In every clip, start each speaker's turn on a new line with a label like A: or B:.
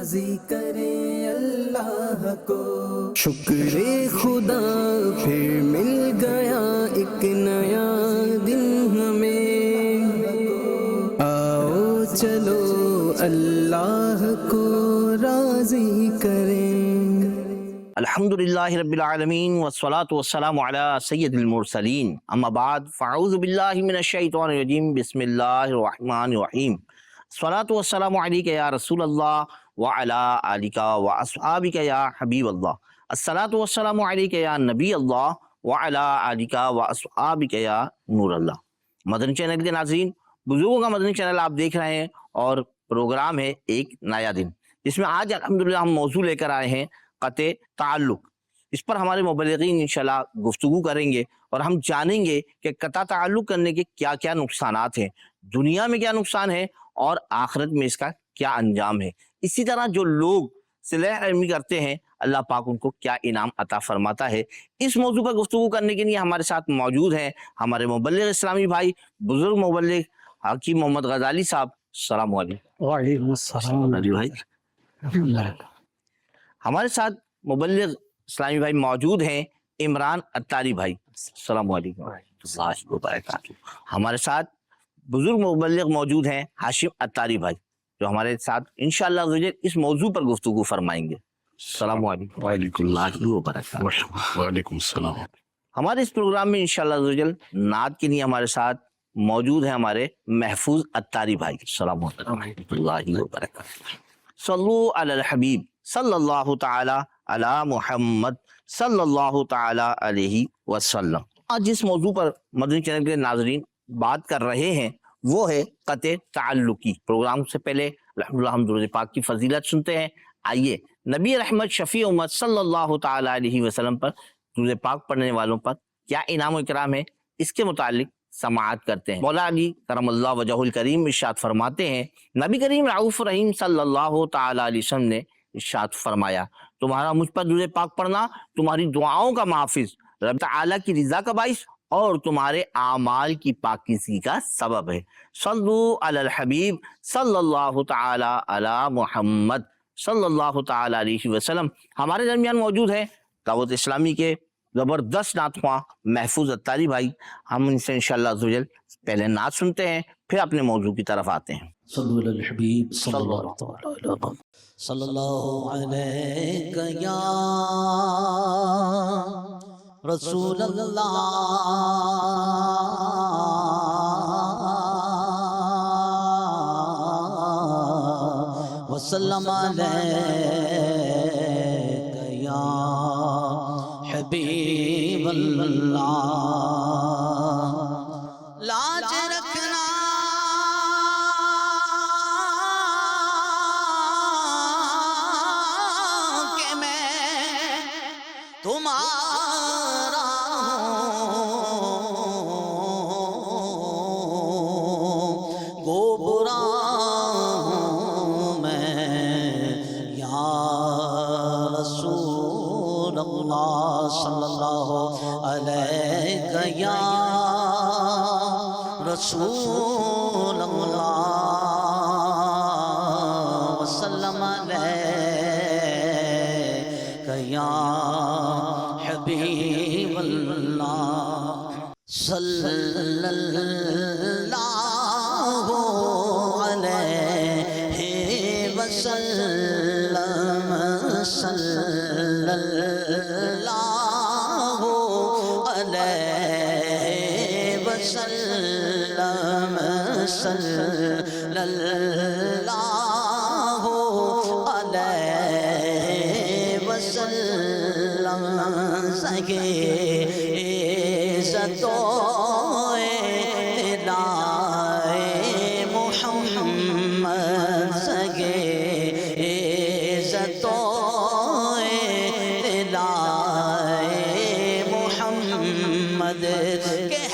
A: راضی کریں اللہ کو، شکر خدا پھر مل گیا ایک نیا دن ہمیں، آؤ چلو اللہ کو راضی کریں۔
B: الحمدللہ رب العالمین والصلاة والسلام علی سید المرسلین، اما بعد فاعوذ باللہ من الشیطان الرجیم، بسم اللہ الرحمن الرحیم۔ الصلاة والسلام علیک یا رسول اللہ وعلی آلک واصحابک یا حبیب اللہ، الصلاة والسلام علیک یا نبی اللہ وعلی آلک واصحابک یا نور اللہ۔ مدنی چینل کے ناظرین، بزرگوں کا مدنی چینل آپ دیکھ رہے ہیں اور پروگرام ہے ایک نیا دن، جس میں آج الحمدللہ ہم موضوع لے کر آئے ہیں قطع تعلق۔ اس پر ہمارے مبلغین انشاءاللہ گفتگو کریں گے اور ہم جانیں گے کہ قطع تعلق کرنے کے کیا کیا نقصانات ہیں، دنیا میں کیا نقصان ہے اور آخرت میں اس کا کیا انجام ہے۔ اسی طرح جو لوگ صلح رحمی کرتے ہیں اللہ پاک ان کو کیا انعام عطا فرماتا ہے۔ اس موضوع پر گفتگو کرنے کے لیے ہمارے ساتھ موجود ہیں ہمارے مبلغ اسلامی بھائی، بزرگ مبلغ حکیم محمد غزالی صاحب۔ السلام علیکم۔
C: وعلیکم السلام۔
B: ہمارے ساتھ مبلغ اسلامی بھائی موجود ہیں عمران اتاری بھائی۔ السلام علیکم ورحمۃ اللہ وبرکاتہ۔ ہمارے ساتھ بزرگ مبلغ موجود ہیں ہاشم اتاری بھائی، جو ہمارے ساتھ انشاءاللہ اس موضوع پر گفتگو فرمائیں گے۔ السلام علیکم
D: وعلیکم
B: اللہ وبرکاتہ۔
D: وعلیکم السلام۔
B: ہمارے اس پروگرام میں انشاءاللہ نعت کے لیے ہمارے ساتھ موجود ہیں ہمارے محفوظ اتاری بھائی۔ السلام علیکم ورحمۃ اللہ وبرکاتہ۔ صلو علی الحبیب صلی اللہ تعالی علی محمد صلی اللہ تعالی علیہ وسلم۔ آج جس موضوع پر مدنی چینل کے ناظرین بات کر رہے ہیں وہ ہے قطع تعلقی۔ پروگرام سے پہلے الحمدللہ ہم درود پاک کی فضیلت سنتے ہیں۔ آئیے نبی رحمت شفیع امت صلی اللہ تعالی علیہ وسلم پر درود پاک پڑھنے والوں پر کیا انعام و اکرام ہے، اس کے متعلق سماعت کرتے ہیں۔ مولا علی کرم اللہ وجہ الکریم ارشاد فرماتے ہیں، نبی کریم رعوف رحیم صلی اللہ تعالی علیہ وسلم نے ارشاد فرمایا، تمہارا مجھ پر درود پاک پڑھنا تمہاری دعاؤں کا محافظ، رب تعالیٰ کی رضا کا باعث اور تمہارے اعمال کی پاکیزگی کا سبب ہے۔ صلو علی الحبیب صلی اللہ تعالی علی محمد صلی اللہ تعالی علیہ وسلم۔ ہمارے درمیان موجود ہے دعوت اسلامی کے زبردست نعت خواں محفوظ اتاری بھائی۔ ہم ان سے انشاءاللہ عزوجل پہلے نعت سنتے ہیں، پھر اپنے موضوع کی طرف آتے ہیں۔
C: صلو علی الحبیب صلی اللہ تعالی علیہ وسلم۔ صلی اللہ علیہ یا رسول اللہ وسلم علیہ یا حبیب اللہ۔ لاج رکھنا کہ میں تمہارا ہوں، گو برا ہوں میں یا رسول اللہ صلی اللہ علیہ یا رسول اللہ وسلم علیہ یا حبیب اللہ۔ صلی اللہ علیہ وسلم، صلی اللہ علیہ وسلم، صلی اللہ علیہ وسلم۔ سگے عزت و الائے محمد، سگے عزت و الائے محمد کہ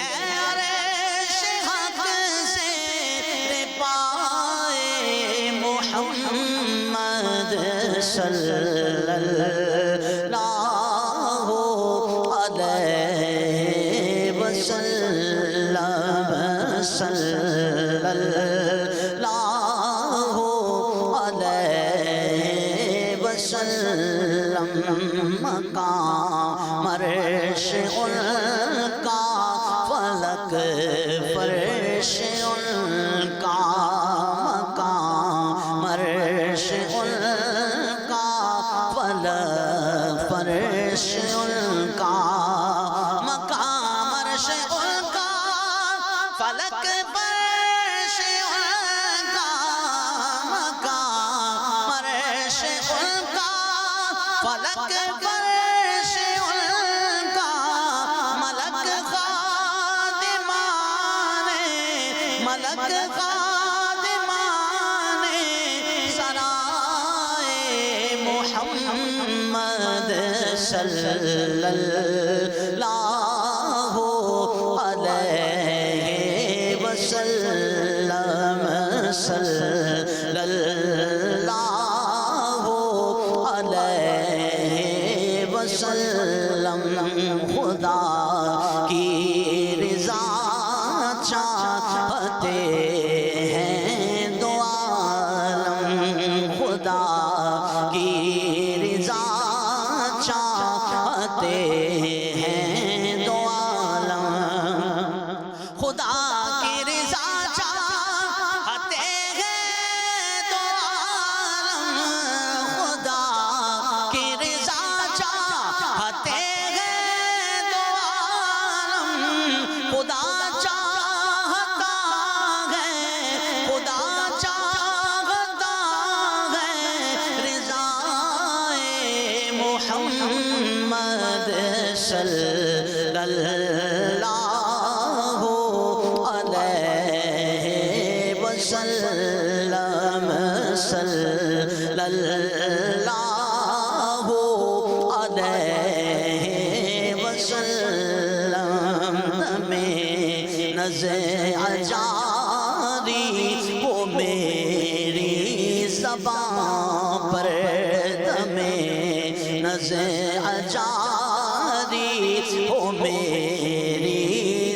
C: محمد صلی اللہ علیہ وسلم، صلی اللہ علیہ وسلم مقام عرش ان کا فلک فرش ان کا مقام عرش ان کا فلک فرش ان کا مقام عرش ان کا فلک فرش ان کا مقام عرش ان کا فلک فرش ان کا ملک خادمان سرائے محمد صلی اللہ علیہ وسلم صلی اللہ علیہ وسلم خدا کی رضا چاہتے ہیں دو عالم خدا کی رضا چاہتے ہیں دو عالم خدا کی رضا چاہتے ہیں دو عالم خدا کی رضا چاہتے ہیں دو عالم خدا چاہتا ہے رضائے محمد صلی اللہ علیہ وسلم صلی اللہ علیہ وسلم میں نزع جاری وہ میری زبان پر دم نزع جاری وہ میری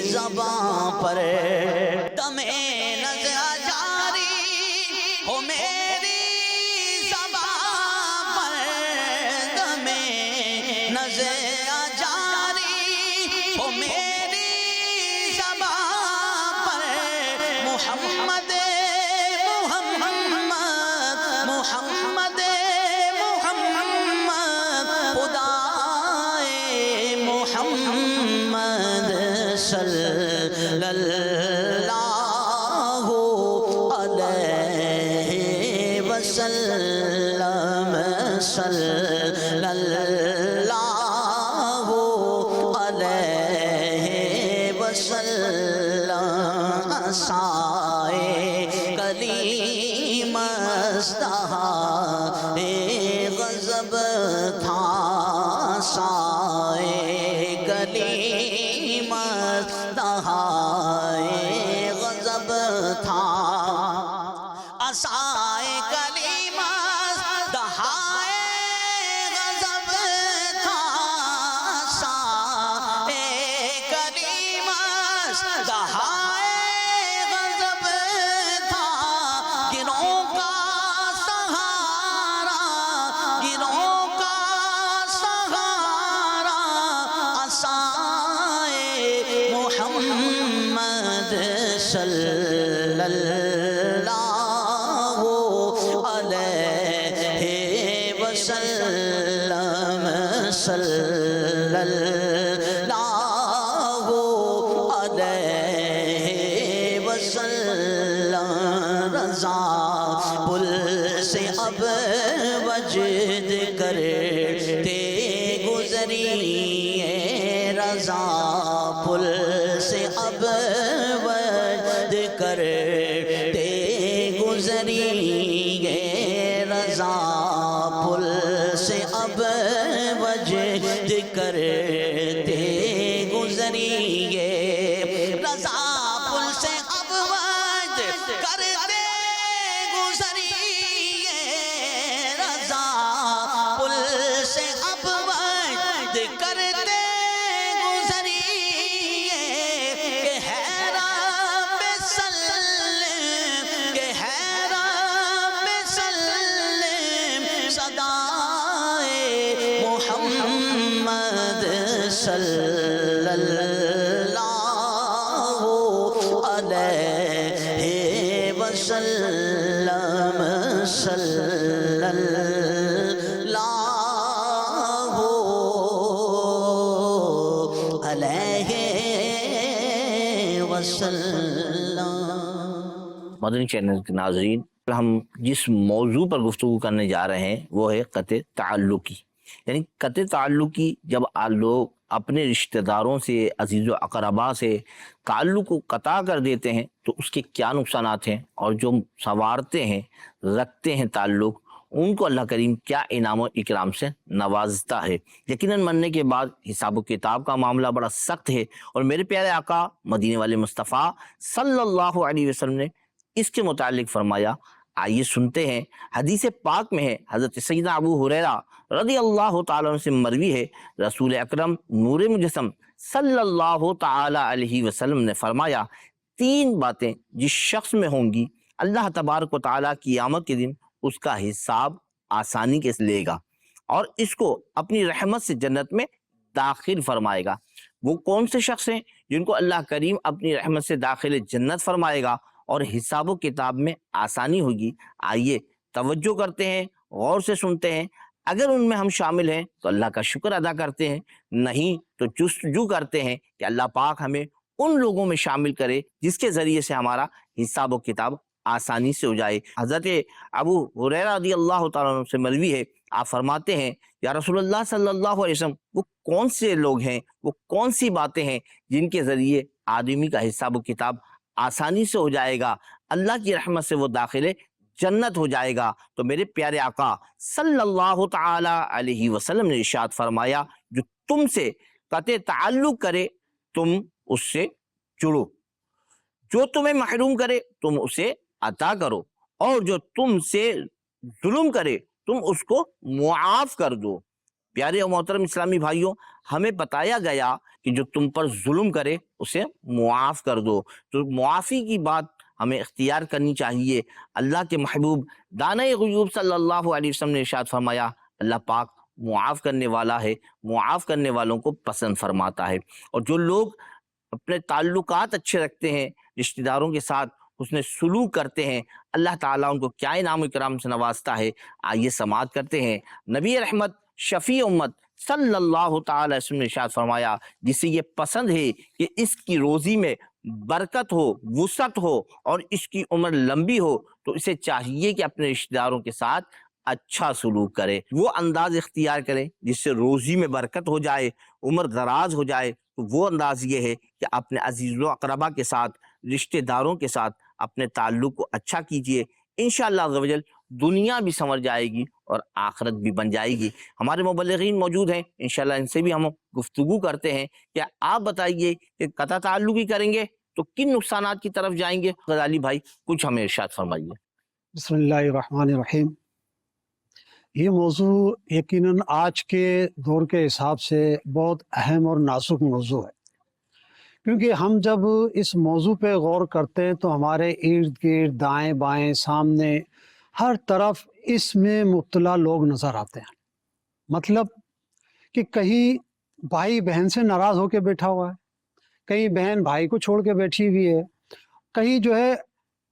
C: زبان پر دم نزع جاری وہ میری زبان پر دم نزع جاری وہ میری زبان پر محمد خدائے محمد صلی اللہ علیہ وسلم صلی اللہ علیہ وسلم عصائے کلیم ازدہا غضب تھا عصائے کلیم ازدہا غضب تھا عصائے کلیم ازدہا غضب تھا عصائے کلیم ازدہا غضب تھا گنوں کا سہارا گنوں کا سہارا عصائے محمد صلی اللہ علیہ وسلم صلی اللہ علیہ وسلم رضا پل سے اب وجد کرتے گزری رضا پل سے اب وجد کرتے گزری رضا پل سے اب وجد کرتے گزری رضا پل سے اب وجد کرتے گزری رضا پل سے اب وجد کرتے گزری کہ حیران سلم کہ حیران سلم صدا صلی اللہ علیہ وسلم صلی اللہ علیہ وسلم۔
B: مدنی چینل کے ناظرین، ہم جس موضوع پر گفتگو کرنے جا رہے ہیں وہ ہے قطع تعلقی، یعنی قطع تعلقی جب لوگ اپنے رشتہ داروں سے، عزیز و اقربا سے تعلق کو قطع کر دیتے ہیں تو اس کے کیا نقصانات ہیں، اور جو سنوارتے ہیں، رکھتے ہیں تعلق، ان کو اللہ کریم کیا انعام و اکرام سے نوازتا ہے۔ یقیناً مرنے کے بعد حساب و کتاب کا معاملہ بڑا سخت ہے، اور میرے پیارے آقا مدینے والے مصطفیٰ صلی اللہ علیہ وسلم نے اس کے متعلق فرمایا۔ آئیے سنتے ہیں، حدیث پاک میں ہے، حضرت سیدنا ابو ہریرہ رضی اللہ تعالیٰ عنہ سے مروی ہے، رسول اکرم نور مجسم صلی اللہ تعالیٰ علیہ وسلم نے فرمایا، 3 باتیں جس شخص میں ہوں گی، اللہ تبارک و تعالیٰ قیامت کے دن اس کا حساب آسانی کے لے گا اور اس کو اپنی رحمت سے جنت میں داخل فرمائے گا۔ وہ کون سے شخص ہیں جن کو اللہ کریم اپنی رحمت سے داخل جنت فرمائے گا اور حساب و کتاب میں آسانی ہوگی؟ آئیے توجہ کرتے ہیں، غور سے سنتے ہیں۔ اگر ان میں ہم شامل ہیں تو اللہ کا شکر ادا کرتے ہیں، نہیں تو جستجو کرتے ہیں کہ اللہ پاک ہمیں ان لوگوں میں شامل کرے جس کے ذریعے سے ہمارا حساب و کتاب آسانی سے ہو جائے۔ حضرت ابو ہریرہ رضی اللہ تعالیٰ عنہ سے مروی ہے، آپ فرماتے ہیں، یا رسول اللہ صلی اللہ علیہ وسلم، وہ کون سے لوگ ہیں، وہ کون سی باتیں ہیں جن کے ذریعے آدمی کا حساب و کتاب آسانی سے ہو جائے گا، اللہ کی رحمت سے وہ داخل جنت ہو جائے گا؟ تو میرے پیارے آقا صلی اللہ تعالی علیہ وسلم نے ارشاد فرمایا، جو تم سے قطع تعلق کرے تم اس سے جڑو، جو تمہیں محروم کرے تم اسے عطا کرو، اور جو تم سے ظلم کرے تم اس کو معاف کر دو۔ پیارے و محترم اسلامی بھائیوں، ہمیں بتایا گیا کہ جو تم پر ظلم کرے اسے معاف کر دو، تو معافی کی بات ہمیں اختیار کرنی چاہیے۔ اللہ کے محبوب دانۂ غیوب صلی اللہ علیہ وسلم نے ارشاد فرمایا، اللہ پاک معاف کرنے والا ہے، معاف کرنے والوں کو پسند فرماتا ہے۔ اور جو لوگ اپنے تعلقات اچھے رکھتے ہیں، رشتہ داروں کے ساتھ حسن سلوک کرتے ہیں، اللہ تعالیٰ ان کو کیا انعام و اکرام سے نوازتا ہے۔ آئیے سماعت کرتے ہیں، نبی رحمت شفیع امت صلی اللہ تعالی علیہ وسلم نے ارشاد فرمایا، جسے یہ پسند ہے کہ اس کی روزی میں برکت ہو، وسعت ہو اور اس کی عمر لمبی ہو، تو اسے چاہیے کہ اپنے رشتہ داروں کے ساتھ اچھا سلوک کرے، وہ انداز اختیار کرے جس سے روزی میں برکت ہو جائے، عمر دراز ہو جائے۔ تو وہ انداز یہ ہے کہ اپنے عزیز و اقربا کے ساتھ، رشتہ داروں کے ساتھ اپنے تعلق کو اچھا کیجئے، انشاءاللہ عز و جل دنیا بھی سنور جائے گی اور آخرت بھی بن جائے گی۔ ہمارے مبلغین موجود ہیں، انشاءاللہ ان سے بھی ہم گفتگو کرتے ہیں کہ آپ بتائیے کہ قطع تعلق ہی کریں گے تو کن نقصانات کی طرف جائیں گے؟ غزالی بھائی کچھ ہمیں ارشاد فرمائیے۔
D: بسم اللہ الرحمن الرحیم۔ یہ موضوع یقیناً آج کے دور کے حساب سے بہت اہم اور نازک موضوع ہے، کیونکہ ہم جب اس موضوع پہ غور کرتے ہیں تو ہمارے ارد گرد، دائیں بائیں، سامنے، ہر طرف اس میں مبتلا لوگ نظر آتے ہیں۔ مطلب کہ کہیں بھائی بہن سے ناراض ہو کے بیٹھا ہوا ہے، کہیں بہن بھائی کو چھوڑ کے بیٹھی ہوئی ہے، کہیں جو ہے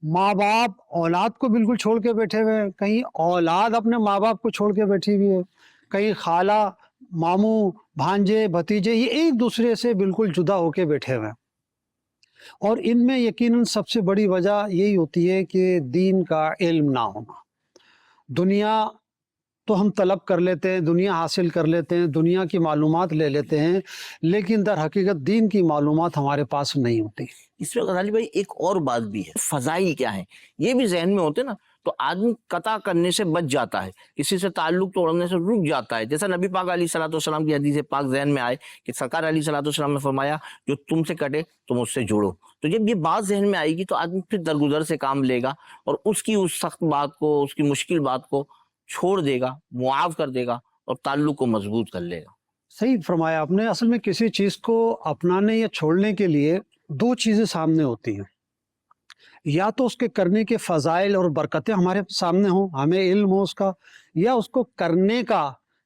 D: ماں باپ اولاد کو بالکل چھوڑ کے بیٹھے ہوئے ہیں، کہیں اولاد اپنے ماں باپ کو چھوڑ کے بیٹھی ہوئی ہے، کہیں خالہ، ماموں، بھانجے، بھتیجے یہ ایک دوسرے سے بالکل جدا ہو کے بیٹھے ہوئے ہیں۔ اور ان میں یقیناً سب سے بڑی وجہ یہی ہوتی ہے کہ دین کا علم نہ ہونا۔ دنیا تو ہم طلب کر لیتے ہیں، دنیا حاصل کر لیتے ہیں، دنیا کی معلومات لے لیتے ہیں، لیکن در حقیقت دین کی معلومات ہمارے پاس نہیں ہوتی۔
B: اس میں غزالی بھائی ایک اور بات بھی ہے، فضائل کیا ہیں یہ بھی ذہن میں ہوتے نا، تو آدمی قطع کرنے سے بچ جاتا ہے، کسی سے تعلق توڑنے سے رک جاتا ہے۔ جیسا نبی پاک علیہ الصلوۃ والسلام کی حدیث پاک ذہن میں آئے کہ سرکار علیہ الصلوۃ والسلام نے فرمایا، جو تم سے کٹے تم اس سے جوڑو۔ تو جب یہ بات ذہن میں آئے گی تو آدمی پھر درگزر سے کام لے گا اور اس کی اس سخت بات کو، اس کی مشکل بات کو چھوڑ دے گا، معاف کر دے گا اور تعلق کو مضبوط کر لے گا۔
D: صحیح فرمایا آپ نے۔ اصل میں کسی چیز کو اپنانے یا چھوڑنے کے لیے دو چیزیں سامنے ہوتی ہیں، یا تو اس کے کرنے کے فضائل اور برکتیں ہمارے سامنے ہوں، ہمیں علم ہو اس کا، یا اس کو کرنے کا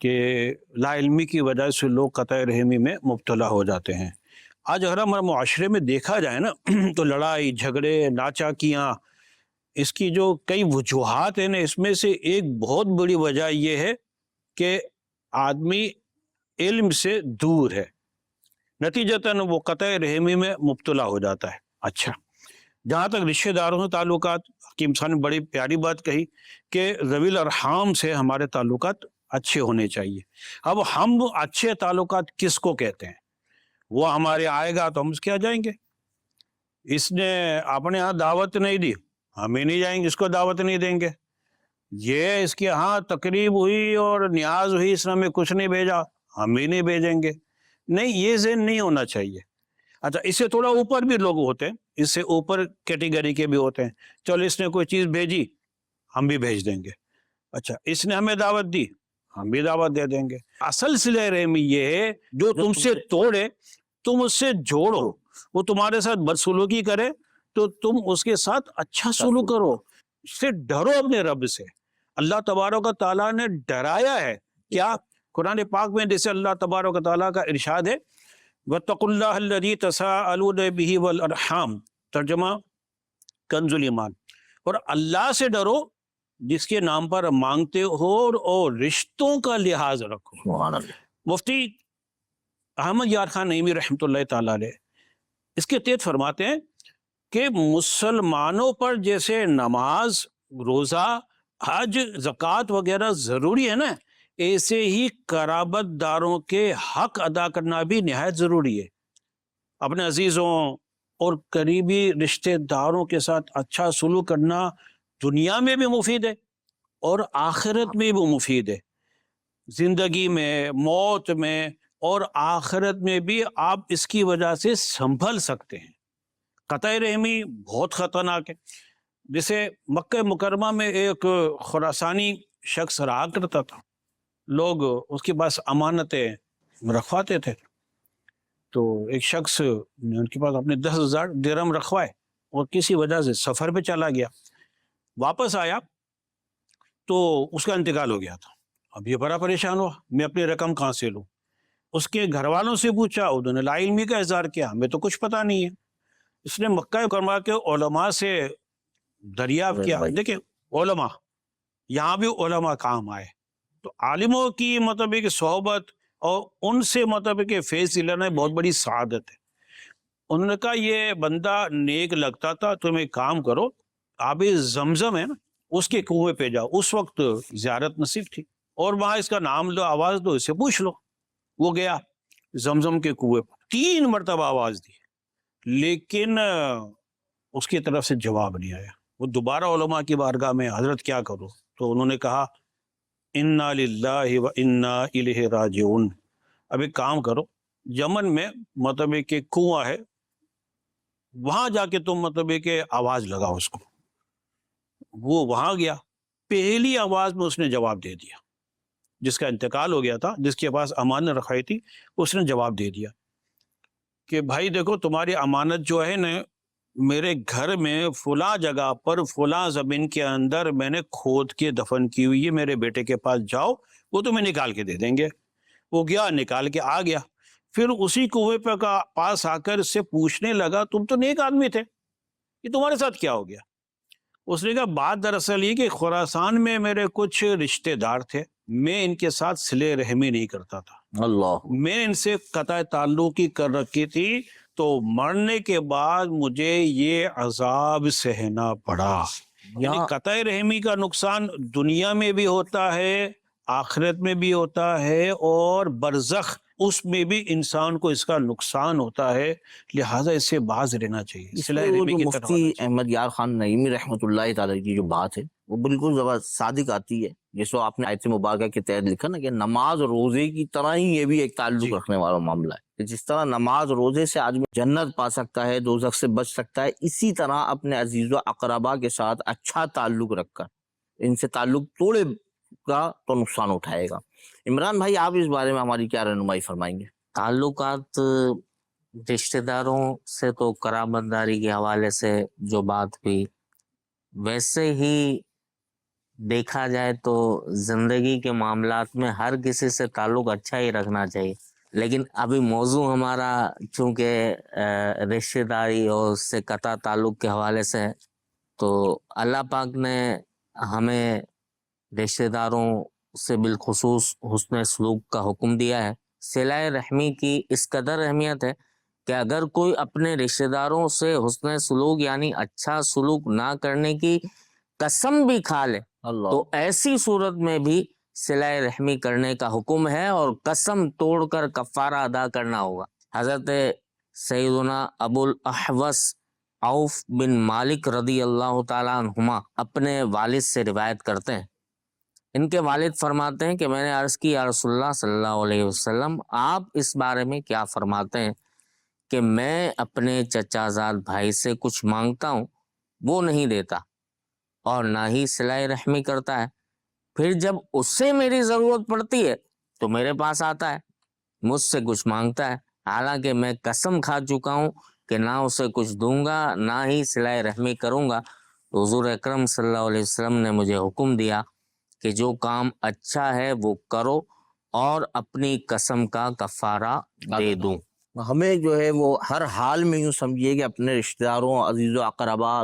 E: کہ لا علمی کی وجہ سے لوگ قطع رحمی میں مبتلا ہو جاتے ہیں. آج اگر ہمارے معاشرے میں دیکھا جائے نا تو لڑائی جھگڑے ناچاکیاں اس کی جو کئی وجوہات ہیں نا، اس میں سے ایک بہت بڑی وجہ یہ ہے کہ آدمی علم سے دور ہے، نتیجتاً وہ قطع رحمی میں مبتلا ہو جاتا ہے. اچھا، جہاں تک رشتہ داروں سے تعلقات، حکیم صاحب نے بڑی پیاری بات کہی کہ ذوی الارحام سے ہمارے تعلقات اچھے ہونے چاہیے. اب ہم اچھے تعلقات کس کو کہتے ہیں؟ وہ ہمارے آئے گا تو ہم اس کے یہاں جائیں گے. اس نے اپنے ہاں دعوت نہیں دی، ہم ہی نہیں جائیں گے، اس کو دعوت نہیں دیں گے. یہ اس کے ہاں تقریب ہوئی اور نیاز ہوئی، اس نے ہمیں کچھ نہیں بھیجا، ہم بھی نہیں بھیجیں گے. نہیں، یہ ذہن نہیں ہونا چاہیے. اچھا، اس سے تھوڑا اوپر بھی لوگ ہوتے ہیں، اس سے اوپر کیٹیگری کے بھی ہوتے ہیں. چلو اس نے کوئی چیز بھیجی، ہم بھی بھیج دیں گے. اچھا، اس نے ہمیں دعوت دی، ہم بھی دعوت دے دیں گے. اصل صلہ رحمی یہ ہے جو تم سے توڑے تم اس سے جوڑو. وہ تمہارے ساتھ بدسلوکی کرے تو تم اس کے ساتھ اچھا سلوک کرو. اس سے ڈرو اپنے رب سے. اللہ تبارک و تعالیٰ نے ڈرایا ہے. کیا؟ قرآن پاک میں جیسے اللہ تبارک و تعالیٰ کا ارشاد ہے وَاتَّقُوا اللَّهَ الَّذِي تَسَاءَلُونَ بِهِ وَالْأَرْحَامَ، ترجمہ کنز الایمان، اور اللہ سے ڈرو جس کے نام پر مانگتے ہو اور رشتوں کا لحاظ رکھو.
B: سبحان اللہ.
E: مفتی احمد یار خان نعیمی رحمۃ اللہ تعالیٰ علیہ اس کے تحت فرماتے ہیں کہ مسلمانوں پر جیسے نماز، روزہ، حج، زکوٰۃ وغیرہ ضروری ہے نا، ایسے ہی قرابت داروں کے حق ادا کرنا بھی نہایت ضروری ہے. اپنے عزیزوں اور قریبی رشتہ داروں کے ساتھ اچھا سلوک کرنا دنیا میں بھی مفید ہے اور آخرت میں بھی مفید ہے. زندگی میں، موت میں اور آخرت میں بھی آپ اس کی وجہ سے سنبھل سکتے ہیں. قطع رحمی بہت خطرناک ہے. جیسے مکہ مکرمہ میں ایک خراسانی شخص رہا کرتا تھا، لوگ اس کے پاس امانتیں رکھواتے تھے. تو ایک شخص نے ان کے پاس اپنے 10,000 درہم رکھوائے اور کسی وجہ سے سفر پہ چلا گیا. واپس آیا تو اس کا انتقال ہو گیا تھا. اب یہ بڑا پریشان ہوا، میں اپنی رقم کہاں سے لوں؟ اس کے گھر والوں سے پوچھا، انہوں نے لا علمی کا اظہار کیا، ہمیں تو کچھ پتہ نہیں ہے. اس نے مکہ مکرمہ کے علماء سے دریافت کیا. دیکھیں علماء، یہاں بھی علماء کام آئے تو عالموں کی مطلب کہ صحبت اور ان سے مطلب کہ فیض لینا بہت بڑی سعادت ہے. انہوں نے کہا یہ بندہ نیک لگتا تھا، تم ایک کام کرو، آب زمزم ہے نا اس کے کنویں پہ جاؤ. اس وقت زیارت نصیب تھی، اور وہاں اس کا نام لو، آواز دو، اسے پوچھ لو. وہ گیا زمزم کے کنویں پر، 3 مرتبہ آواز دی لیکن اس کی طرف سے جواب نہیں آیا. وہ دوبارہ علماء کی بارگاہ میں، حضرت کیا کرو؟ تو انہوں نے کہا انا للہ و انا الیہ راجعون. اب ایک کام کرو، یمن میں مطلب کہ کنواں ہے، وہاں جا کے تم مطلب کہ آواز لگاؤ اس کو. وہ وہاں گیا، پہلی آواز میں اس نے جواب دے دیا. جس کا انتقال ہو گیا تھا، جس کے پاس امانت رکھائی تھی، اس نے جواب دے دیا کہ بھائی دیکھو تمہاری امانت جو ہے نا میرے گھر میں فلاں جگہ پر فلاں زمین کے اندر میں نے کھود کے دفن کی ہوئی ہے، میرے بیٹے کے پاس جاؤ، وہ تمہیں نکال کے دے دیں گے. وہ گیا، نکال کے آ گیا. پھر اسی کنویں پہ کا پاس آ کر اس سے پوچھنے لگا تم تو نیک آدمی تھے، یہ تمہارے ساتھ کیا ہو گیا؟ اس نے کہا بات دراصل یہ کہ خراسان میں میرے کچھ رشتہ دار تھے، میں ان کے ساتھ صلہ رحمی نہیں کرتا تھا،
B: اللہ.
E: میں ان سے قطع تعلقی کر رکھی تھی، تو مرنے کے بعد مجھے یہ عذاب سہنا پڑا. یعنی قطع رحمی کا نقصان دنیا میں بھی ہوتا ہے، آخرت میں بھی ہوتا ہے، اور برزخ اس میں بھی انسان کو اس کا نقصان ہوتا ہے. لہٰذا اس سے باز رہنا چاہیے.
B: اس میں وہ جو مفتی احمد یار خان نعیمی رحمۃ اللہ تعالی کی جو بات ہے وہ بالکل صادق آتی ہے. جس کو آپ نے آیت مبارکہ کے تحت لکھا نا کہ نماز روزے کی طرح ہی یہ بھی ایک تعلق رکھنے والا معاملہ ہے. کہ جس طرح نماز روزے سے آدمی جنت پا سکتا ہے، دوزخ سے بچ سکتا ہے، اسی طرح اپنے عزیز و اقربا کے ساتھ اچھا تعلق رکھ کر ان سے تعلق توڑے گا تو نقصان اٹھائے گا. عمران بھائی آپ اس بارے میں ہماری کیا رہنمائی فرمائیں گے؟
C: تعلقات رشتہ داروں سے تو قرابت داری کے حوالے سے جو بات ہوئی، ویسے ہی
F: دیکھا جائے تو زندگی کے معاملات میں ہر کسی سے تعلق اچھا ہی رکھنا چاہیے، لیکن ابھی موضوع ہمارا چونکہ رشتہ داری اور اس سے قطع تعلق کے حوالے سے ہے، تو اللہ پاک نے ہمیں رشتہ داروں سے بالخصوص حسن سلوک کا حکم دیا ہے۔ صلہ رحمی کی اس قدر اہمیت ہے کہ اگر کوئی اپنے رشتہ داروں سے حسن سلوک یعنی اچھا سلوک نہ کرنے کی قسم بھی کھا لے
B: اللہ
F: تو ایسی صورت میں بھی صلہ رحمی کرنے کا حکم ہے اور قسم توڑ کر کفارہ ادا کرنا ہوگا۔ حضرت سیدنا ابو الاحوص عوف بن مالک رضی اللہ تعالیٰ عنہما اپنے والد سے روایت کرتے ہیں، ان کے والد فرماتے ہیں کہ میں نے عرض کی یا رسول اللہ صلی اللہ علیہ وسلم، آپ اس بارے میں کیا فرماتے ہیں کہ میں اپنے چچا زاد بھائی سے کچھ مانگتا ہوں وہ نہیں دیتا اور نہ ہی صلہ رحمی کرتا ہے، پھر جب اس سے میری ضرورت پڑتی ہے تو میرے پاس آتا ہے، مجھ سے کچھ مانگتا ہے، حالانکہ میں قسم کھا چکا ہوں کہ نہ اسے کچھ دوں گا نہ ہی صلہ رحمی کروں گا۔ تو حضور اکرم صلی اللہ علیہ وسلم نے مجھے حکم دیا کہ جو کام اچھا ہے وہ کرو اور اپنی قسم کا کفارہ دے دوں۔
B: ہمیں جو ہے وہ ہر حال میں یوں سمجھیے کہ اپنے رشتہ داروں عزیز و اقربا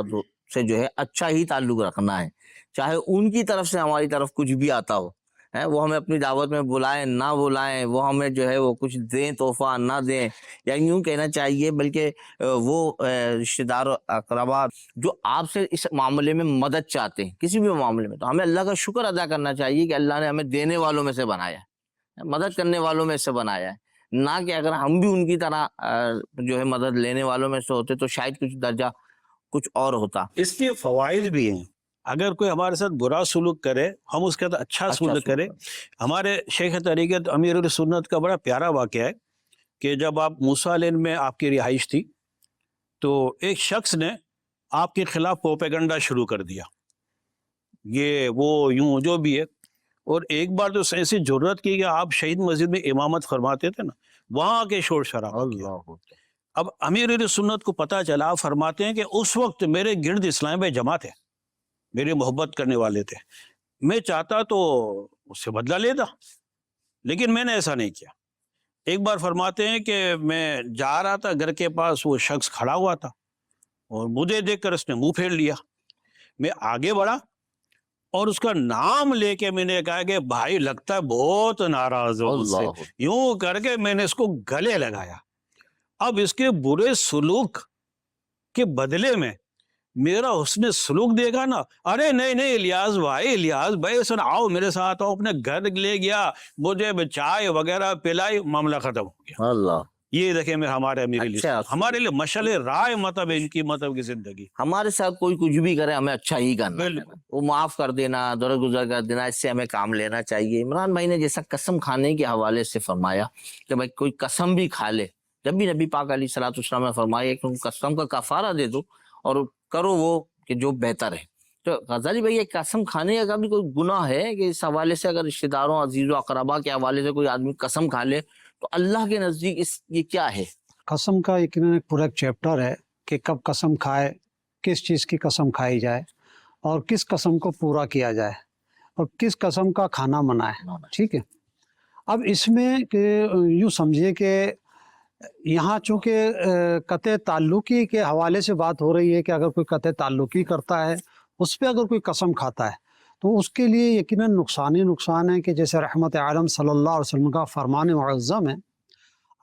B: سے جو ہے اچھا ہی تعلق رکھنا ہے، چاہے ان کی طرف سے ہماری طرف کچھ بھی آتا ہو، وہ ہمیں اپنی دعوت میں بلائیں نہ بلائیں، وہ ہمیں جو ہے وہ کچھ دیں تحفہ نہ دیں، یا یوں کہنا چاہیے بلکہ وہ رشتہ دار اقربا جو آپ سے اس معاملے میں مدد چاہتے ہیں کسی بھی معاملے میں، تو ہمیں اللہ کا شکر ادا کرنا چاہیے کہ اللہ نے ہمیں دینے والوں میں سے بنایا ہے، مدد کرنے والوں میں سے بنایا ہے، نہ کہ اگر ہم بھی ان کی طرح جو ہے مدد لینے والوں میں سے ہوتے تو شاید کچھ درجہ کچھ اور ہوتا۔
E: اس کے فوائد بھی ہیں، اگر کوئی ہمارے ساتھ برا سلوک کرے ہم اس کے ساتھ اچھا سلوک کریں۔ ہمارے شیخ طریقت امیر السنت کا بڑا پیارا واقعہ ہے کہ جب آپ موسیٰ لین میں آپ کی رہائش تھی تو ایک شخص نے آپ کے خلاف پروپیگنڈا شروع کر دیا، یہ وہ یوں جو بھی ہے، اور ایک بار تو ایسی جرت کی کہ آپ شہید مسجد میں امامت فرماتے تھے نا، وہاں آ کے شور شرابہ کیا۔ اب امیر سنت کو پتہ چلا، فرماتے ہیں کہ اس وقت میرے گرد اسلام بھائی جمع تھے، میری محبت کرنے والے تھے، میں چاہتا تو اس سے بدلہ لیتا لیکن میں نے ایسا نہیں کیا۔ ایک بار فرماتے ہیں کہ میں جا رہا تھا گھر کے پاس، وہ شخص کھڑا ہوا تھا اور مجھے دیکھ کر اس نے منہ پھیر لیا، میں آگے بڑھا اور اس کا نام لے کے میں نے کہا کہ بھائی لگتا ہے بہت ناراض ہو مجھ سے، یوں کر کے میں نے اس کو گلے لگایا۔ اب اس کے برے سلوک کے بدلے میں میرا حسن سلوک دیکھا نا، ارے نہیں الیاس بھائی سن آؤ میرے ساتھ آؤ، اپنے گھر لے گیا، مجھے چائے وغیرہ پلائی، معاملہ ختم ہو گیا۔
B: اللہ،
E: یہ دیکھیں میں ہمارے ہمارے لیے مشعل رائے مطلب ان کی مطلب کی زندگی۔
B: ہمارے ساتھ کوئی کچھ بھی کرے ہمیں اچھا ہی کرنا ہے، وہ معاف کر دینا، درگزر کر دینا، اس سے ہمیں کام لینا چاہیے۔ عمران بھائی نے جیسا قسم کھانے کے حوالے سے فرمایا کہ بھائی کوئی قسم بھی کھا لے، جب بھی نبی پاک علیہ الصلوۃ والسلام نے فرمایا کہ قسم کا کفارہ دے دو اور کرو وہ کہ جو بہتر ہے۔ تو غزالی بھائی یہ قسم کھانے کا بھی کوئی گناہ ہے کہ اس حوالے سے اگر رشتہ داروں عزیز و اقربا کے حوالے سے کوئی آدمی قسم کھا لے تو اللہ کے نزدیک یہ کیا ہے؟
D: قسم کا یقیناً ایک پورا ایک چیپٹر ہے کہ کب قسم کھائے، کس چیز کی قسم کھائی جائے اور کس قسم کو پورا کیا جائے اور کس قسم کا کھانا منع ہے، ٹھیک ہے۔ اب اس میں کہ یوں سمجھیے کہ یہاں چونکہ قطع تعلقی کے حوالے سے بات ہو رہی ہے کہ اگر کوئی قطع تعلقی کرتا ہے اس پہ اگر کوئی قسم کھاتا ہے تو اس کے لیے یقیناً نقصان ہے کہ جیسے رحمت عالم صلی اللہ علیہ وسلم کا فرمان معظم ہے،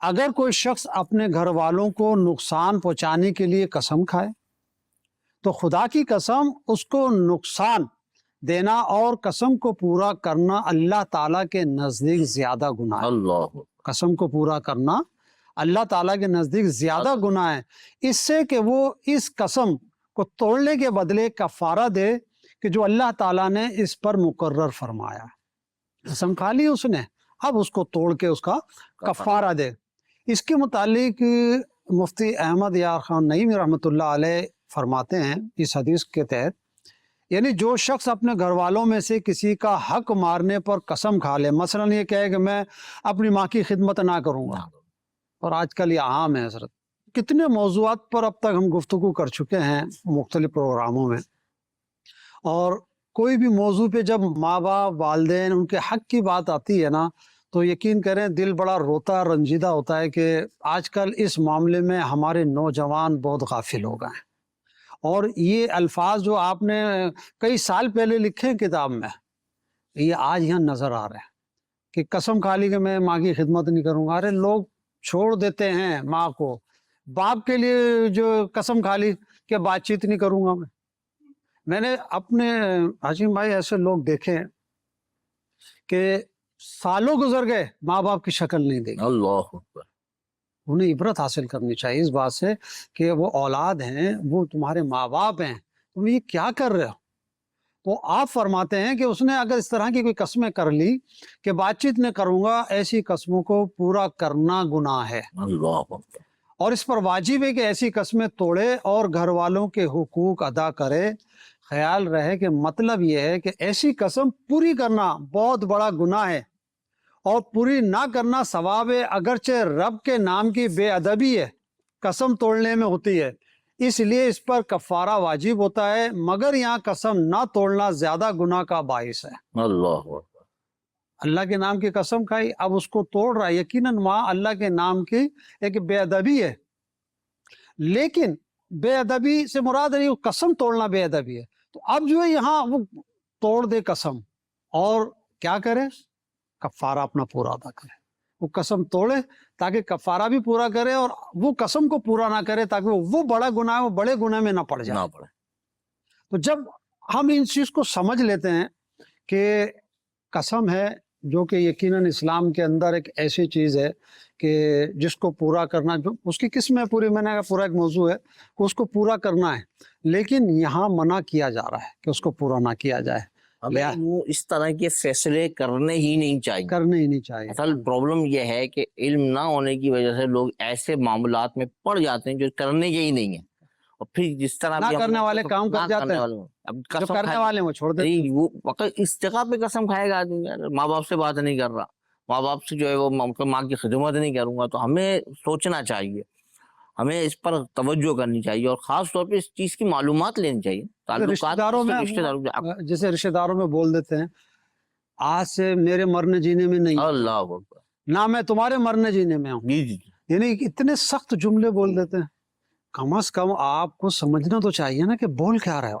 D: اگر کوئی شخص اپنے گھر والوں کو نقصان پہنچانے کے لیے قسم کھائے تو خدا کی قسم اس کو نقصان دینا اور قسم کو پورا کرنا اللہ تعالیٰ کے نزدیک زیادہ گناہ ہے۔
B: اللہ،
D: قسم کو پورا کرنا اللہ تعالیٰ کے نزدیک زیادہ گناہ ہے، اس سے کہ وہ اس قسم کو توڑنے کے بدلے کفارہ دے کہ جو اللہ تعالیٰ نے اس پر مقرر فرمایا۔ قسم کھا لی اس نے، اب اس کو توڑ کے اس کا کفارہ دے۔ اس کے متعلق مفتی احمد یار خان نعیمی رحمۃ اللہ علیہ فرماتے ہیں اس حدیث کے تحت، یعنی جو شخص اپنے گھر والوں میں سے کسی کا حق مارنے پر قسم کھا لے، مثلا یہ کہے کہ میں اپنی ماں کی خدمت نہ کروں گا، اور آج کل یہ عام ہے حضرت، کتنے موضوعات پر اب تک ہم گفتگو کر چکے ہیں مختلف پروگراموں میں، اور کوئی بھی موضوع پہ جب ماں باپ والدین ان کے حق کی بات آتی ہے نا تو یقین کریں دل بڑا روتا رنجیدہ ہوتا ہے کہ آج کل اس معاملے میں ہمارے نوجوان بہت غافل ہو گئے ہیں. اور یہ الفاظ جو آپ نے کئی سال پہلے لکھے ہیں کتاب میں، یہ آج یہاں نظر آ رہے ہیں کہ قسم کھا لی کہ میں ماں کی خدمت نہیں کروں گا. ارے لوگ چھوڑ دیتے ہیں ماں کو، باپ کے لیے جو قسم کھا لی کہ بات چیت نہیں کروں گا. میں نے اپنے حشیم بھائی ایسے لوگ دیکھے ہیں کہ سالوں گزر گئے ماں باپ کی شکل نہیں دیکھی.
B: اللہ اکبر.
D: انہیں عبرت حاصل کرنی چاہیے اس بات سے کہ وہ اولاد ہیں، وہ تمہارے ماں باپ ہیں، تم یہ کیا کر رہے ہو. تو آپ فرماتے ہیں کہ اس نے اگر اس طرح کی کوئی قسمیں کر لی کہ بات چیت نہیں کروں گا، ایسی قسموں کو پورا کرنا گناہ ہے.
B: اللہ اکبر.
D: اور اس پر واجب ہے کہ ایسی قسمیں توڑے اور گھر والوں کے حقوق ادا کرے. خیال رہے کہ مطلب یہ ہے کہ ایسی قسم پوری کرنا بہت بڑا گناہ ہے اور پوری نہ کرنا ثواب ہے، اگرچہ رب کے نام کی بے ادبی ہے قسم توڑنے میں ہوتی ہے، اس لیے اس پر کفارہ واجب ہوتا ہے، مگر یہاں قسم نہ توڑنا زیادہ گناہ کا باعث ہے.
B: اللہ اکبر.
D: اللہ کے نام کی قسم کھائی، اب اس کو توڑ رہا ہے، یقیناً وہاں اللہ کے نام کی ایک بے ادبی ہے، لیکن بے ادبی سے مراد نہیں، قسم توڑنا بے ادبی ہے. تو اب جو ہے یہاں وہ توڑ دے قسم اور کیا کرے، کفارہ اپنا پورا ادا کرے. وہ قسم توڑے تاکہ کفارہ بھی پورا کرے اور وہ قسم کو پورا نہ کرے تاکہ وہ بڑا گناہ ہے، وہ بڑے گناہ میں نہ پڑ جائے.
B: نہ پڑے.
D: تو جب ہم ان چیز کو سمجھ لیتے ہیں کہ قسم ہے جو کہ یقیناً اسلام کے اندر ایک ایسی چیز ہے کہ جس کو پورا کرنا، جو اس کی قسمیں پوری، میں نے کہا پورا ایک موضوع ہے کہ اس کو پورا کرنا ہے، لیکن یہاں منع کیا جا رہا ہے کہ اس کو پورا نہ کیا جائے.
B: ہمیں وہ اس طرح کے فیصلے کرنے ہی نہیں چاہیے.
D: کرنے ہی نہیں چاہیے.
B: اصل پرابلم یہ ہے کہ علم نہ ہونے کی وجہ سے لوگ ایسے معاملات میں پڑ جاتے ہیں جو کرنے کے ہی نہیں ہیں، اور پھر جس طرح
D: نہ کرنے والے کام کر جاتے ہیں، جو کرنے والے وہ چھوڑ دیتے ہیں.
B: وہ وقت اس جگہ پہ قسم کھائے گا آدمی، ماں باپ سے بات نہیں کر رہا، ماں باپ سے جو ہے وہ ماں کی خدمت نہیں کروں گا. تو ہمیں سوچنا چاہیے، ہمیں اس پر توجہ کرنی چاہیے اور خاص طور پہ اس چیز کی معلومات لینی چاہیے.
D: رشتہ داروں میں جیسے رشتہ داروں میں بول دیتے ہیں آج سے میرے مرنے جینے میں نہیں،
B: اللہ اکبر،
D: نہ میں تمہارے مرنے جینے میں ہوں.
B: جی جی.
D: یعنی اتنے سخت جملے بول دیتے ہیں. کم از کم آپ کو سمجھنا تو چاہیے نا کہ بول کیا رہے ہو.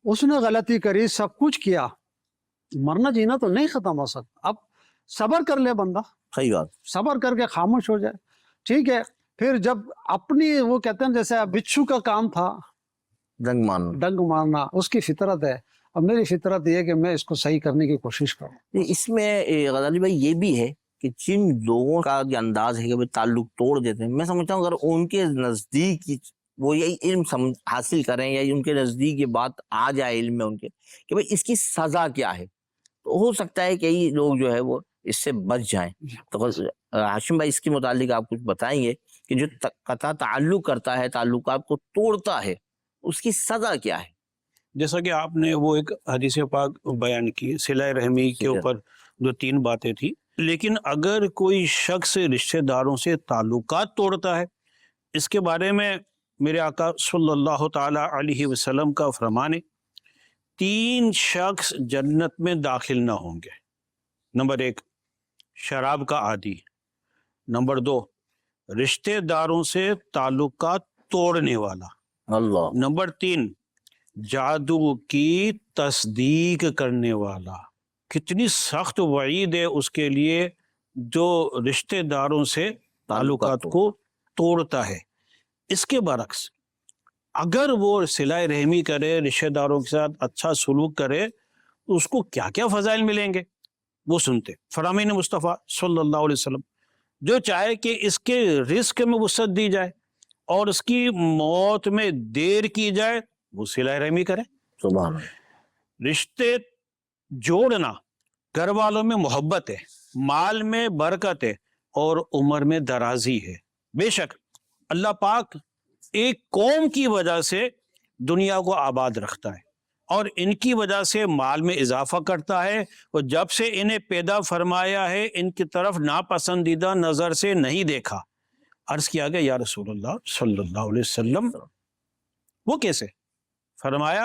D: اس نے غلطی کری، سب کچھ کیا، مرنا جینا تو نہیں ختم ہو سکتا. اب صبر کر لے بندہ،
B: صحیح بات.
D: صبر کر کے خاموش ہو جائے، ٹھیک ہے. پھر جب اپنی وہ کہتے ہیں جیسے بچھو کا کام تھا ڈنگ مارنا، اس کی فطرت ہے، اور میری فطرت یہ ہے کہ میں اس کو صحیح کرنے کی کوشش کروں.
B: اس میں غزالی بھائی یہ بھی ہے کہ جن لوگوں کا یہ انداز ہے کہ وہ تعلق توڑ دیتے ہیں، میں سمجھتا ہوں اگر ان کے نزدیک وہ یہی علم حاصل کریں یا ان کے نزدیک یہ بات آ جائے علم میں ان کے کہ بھائی اس کی سزا کیا ہے، تو ہو سکتا ہے کہ یہ لوگ جو ہے وہ اس سے بچ جائیں. تو ہاشم بھائی اس کے متعلق آپ کچھ بتائیں گے کہ جو قطع تعلق کرتا ہے، تعلقات کو توڑتا ہے، اس کی سزا کیا ہے؟
E: جیسا کہ آپ نے وہ ایک حدیث پاک بیان کی صلہ رحمی کے اوپر جو 3 باتیں تھی، لیکن اگر کوئی شخص رشتہ داروں سے تعلقات توڑتا ہے، اس کے بارے میں میرے آقا صلی اللہ تعالی علیہ وسلم کا فرمان ہے 3 شخص جنت میں داخل نہ ہوں گے. نمبر 1 شراب کا عادی، نمبر 2 رشتہ داروں سے تعلقات توڑنے والا،
B: اللہ.
E: نمبر 3 جادو کی تصدیق کرنے والا. کتنی سخت وعید ہے اس کے لیے جو رشتہ داروں سے تعلقات کو توڑتا ہے. اس کے برعکس اگر وہ صلہ رحمی کرے، رشتہ داروں کے ساتھ اچھا سلوک کرے، تو اس کو کیا کیا فضائل ملیں گے وہ سنتے. فرامین مصطفیٰ صلی اللہ علیہ وسلم جو چاہے کہ اس کے رزق میں وسعت دی جائے اور اس کی موت میں دیر کی جائے، وہ صلہ رحمی کرے.
B: سبحان اللہ.
E: رشتے جوڑنا گھر والوں میں محبت ہے، مال میں برکت ہے اور عمر میں درازی ہے. بے شک اللہ پاک ایک قوم کی وجہ سے دنیا کو آباد رکھتا ہے اور ان کی وجہ سے مال میں اضافہ کرتا ہے، اور جب سے انہیں پیدا فرمایا ہے ان کی طرف ناپسندیدہ نظر سے نہیں دیکھا. عرض کیا گیا یا رسول اللہ صلی اللہ علیہ وسلم وہ کیسے؟ فرمایا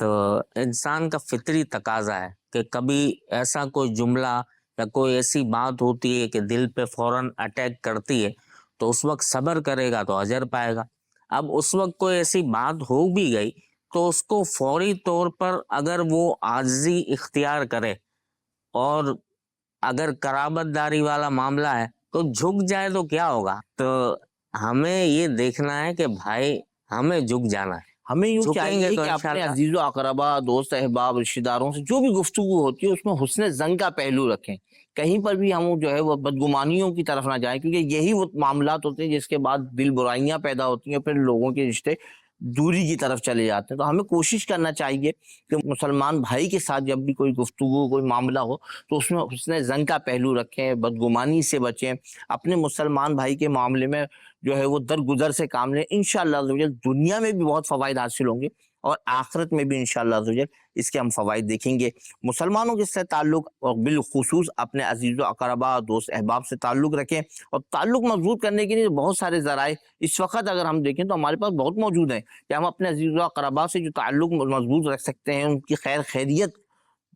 F: تو انسان کا فطری تقاضا ہے کہ کبھی ایسا کوئی جملہ یا کوئی ایسی بات ہوتی ہے کہ دل پہ فوراً اٹیک کرتی ہے، تو اس وقت صبر کرے گا تو اجر پائے گا۔ اب اس وقت کوئی ایسی بات ہو بھی گئی تو اس کو فوری طور پر اگر وہ عاجزی اختیار کرے، اور اگر قرابت داری والا معاملہ ہے تو جھک جائے تو کیا ہوگا؟ تو ہمیں یہ دیکھنا ہے کہ بھائی ہمیں جھک جانا ہے،
B: ہمیں یوں
F: جھکیں
B: چاہیے
F: گے تو
B: کہ اپنے
F: انشاءاللہ
B: عزیز و اقربا، دوست احباب، رشتہ داروں سے جو بھی گفتگو ہوتی ہے اس میں حسن زن کا پہلو رکھیں، کہیں پر بھی ہم جو ہے وہ بدگمانیوں کی طرف نہ جائیں، کیونکہ یہی وہ معاملات ہوتے ہیں جس کے بعد دل برائیاں پیدا ہوتی ہیں، پھر لوگوں کے رشتے دوری کی طرف چلے جاتے ہیں۔ تو ہمیں کوشش کرنا چاہیے کہ مسلمان بھائی کے ساتھ جب بھی کوئی گفتگو، کوئی معاملہ ہو تو اس میں حسن زن کا پہلو رکھیں، بدگمانی سے بچیں، اپنے مسلمان بھائی کے معاملے میں جو ہے وہ درگزر سے کام لیں۔ انشاءاللہ دنیا میں بھی بہت فوائد حاصل ہوں گے اور آخرت میں بھی انشاءاللہ اس کے ہم فوائد دیکھیں گے۔ مسلمانوں کے سے تعلق اور بالخصوص اپنے عزیز و اقربا، دوست احباب سے تعلق رکھیں، اور تعلق مضبوط کرنے کے لیے بہت سارے ذرائع اس وقت اگر ہم دیکھیں تو ہمارے پاس بہت موجود ہیں کہ ہم اپنے عزیز و اقربا سے جو تعلق مضبوط رکھ سکتے ہیں، ان کی خیر خیریت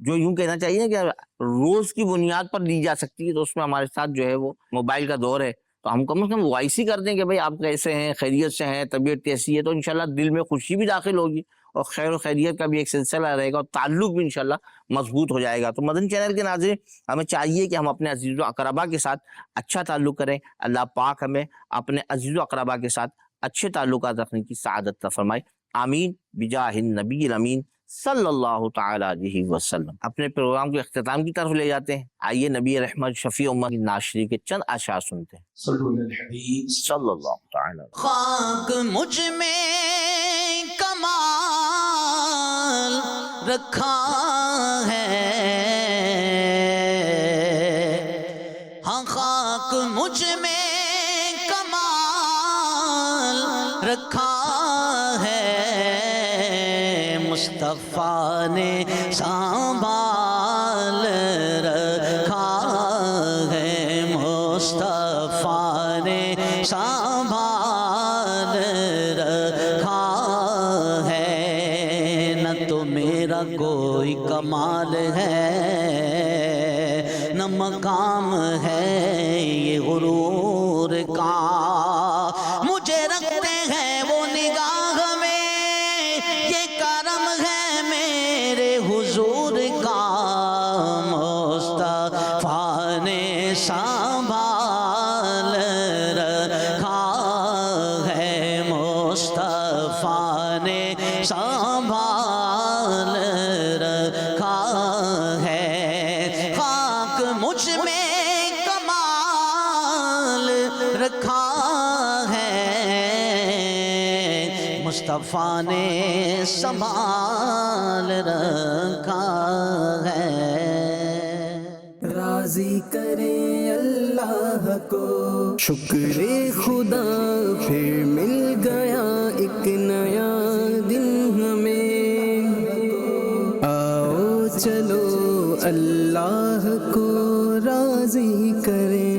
B: جو یوں کہنا چاہیے کہ روز کی بنیاد پر لی جا سکتی ہے، تو اس میں ہمارے ساتھ جو ہے وہ موبائل کا دور ہے، تو ہم کم از کم وائس ہی کر دیں کہ بھائی آپ کیسے ہیں، خیریت سے ہیں، طبیعت کیسی ہے، تو انشاءاللہ دل میں خوشی بھی داخل ہوگی اور خیر و خیریت کا بھی ایک سلسلہ رہے گا اور تعلق بھی انشاءاللہ مضبوط ہو جائے گا۔ تو مدنی چینل کے ناظرین، ہمیں چاہیے کہ ہم اپنے عزیز و اقربا کے ساتھ اچھا تعلق کریں۔ اللہ پاک ہمیں اپنے عزیز و اقربا کے ساتھ اچھے تعلقات رکھنے کی سعادت عطا فرمائے، آمین بجاہ النبی الامین صلی اللہ تعالی علیہ وسلم۔ اپنے پروگرام کے اختتام کی طرف لے جاتے ہیں، آئیے نبی رحمت شفیع امت ناشری کے چند اشعار سنتے ہیں۔
C: صلو علی الحبیب
B: صلی اللہ تعالی
G: خاک مجھ میں کمال رکھا ہے، ہاں خاک مجھ میں کمال رکھا ہے، مصطفیٰ نے سنبھال رکھا ہے، مصطفیٰ نے سنبھال رکھا ہے، نہ تو میرا کوئی کمال ہے، نہ مقام ہے یہ غرور کا، مجھے رکھتے ہیں وہ نگاہ میں، یہ کرم ہے میرے حضور کا، مصطفیٰ نے سنبھال رکھا ہے، مصطفیٰ نے سنبھال رکھا ہے، خاک مجھ میں کمال رکھا ہے، مصطفیٰ نے سنبھال رکھا ہے۔
A: راضی کریں اللہ کو شکر خدا، پھر مل گیا ایک نیا دن ہمیں، آؤ چلو اللہ کو راضی کریں۔